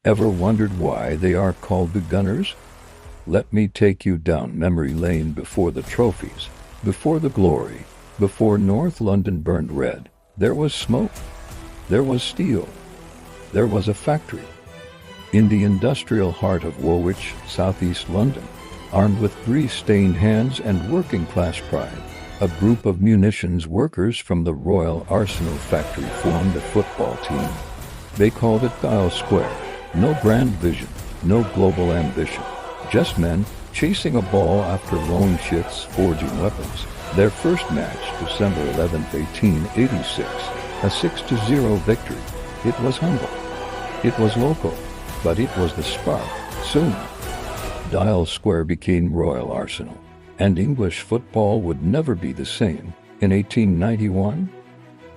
Ever wondered why they are called the Gunners? Let me take you down memory lane before the trophies, before the glory, before North London burned red. There was smoke. There was steel. There was a factory. In the industrial heart of Woolwich, southeast London, armed with grease-stained hands and working-class pride, a group of munitions workers from the Royal Arsenal factory formed a football team. They called it Dial Square. No grand vision, no global ambition. Just men chasing a ball after lone shifts forging weapons. Their first match, December 11, 1886, a 6-0 victory. It was humble. It was local, but it was the spark. Soon, Dial Square became Royal Arsenal, and English football would never be the same. In 1891,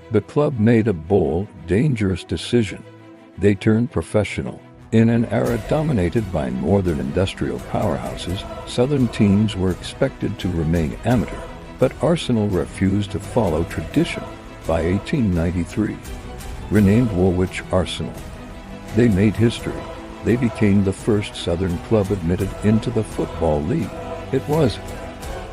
the club made a bold, dangerous decision. They turned professional. In an era dominated by northern industrial powerhouses, southern teams were expected to remain amateur, but Arsenal refused to follow tradition. By 1893, renamed Woolwich Arsenal, they made history. They became the first southern club admitted into the Football League. It was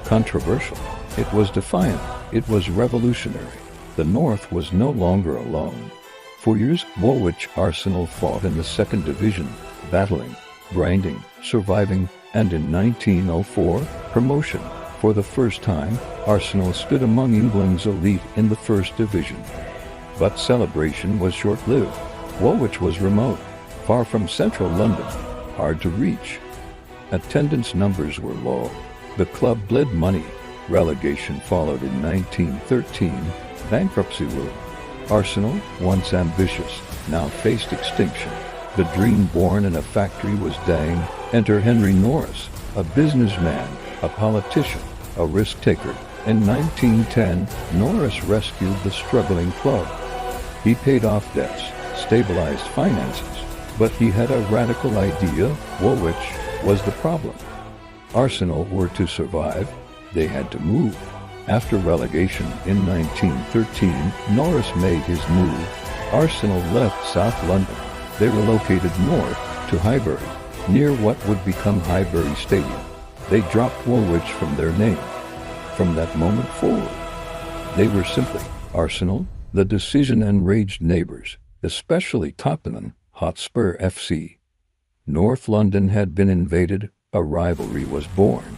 controversial. It was defiant. It was revolutionary. The North was no longer alone. For years, Woolwich Arsenal fought in the second division, battling, grinding, surviving, and in 1904, promotion. For the first time, Arsenal stood among England's elite in the first division. But celebration was short-lived. Woolwich was remote, far from central London, hard to reach. Attendance numbers were low. The club bled money. Relegation followed in 1913. Bankruptcy ruled. Arsenal, once ambitious, now faced extinction. The dream born in a factory was dying. Enter Henry Norris, a businessman, a politician, a risk-taker. In 1910, Norris rescued the struggling club. He paid off debts, stabilized finances, but he had a radical idea. Woolwich was the problem. Arsenal were to survive. They had to move. After relegation in 1913, Norris made his move. Arsenal left South London. They relocated north to Highbury, near what would become Highbury Stadium. They dropped Woolwich from their name. From that moment forward, they were simply Arsenal. The decision enraged neighbours, especially Tottenham Hotspur FC. North London had been invaded. A rivalry was born.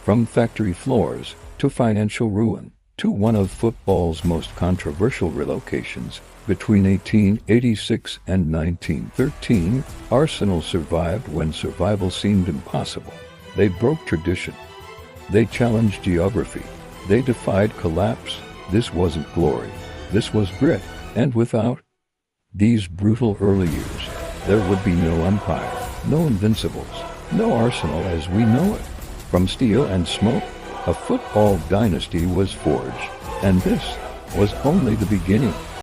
From factory floors to financial ruin, to one of football's most controversial relocations. Between 1886 and 1913, Arsenal survived when survival seemed impossible. They broke tradition. They challenged geography. They defied collapse. This wasn't glory. This was grit. And without these brutal early years, there would be no empire, no invincibles, no Arsenal as we know it. From steel and smoke, a football dynasty was forged, and this was only the beginning.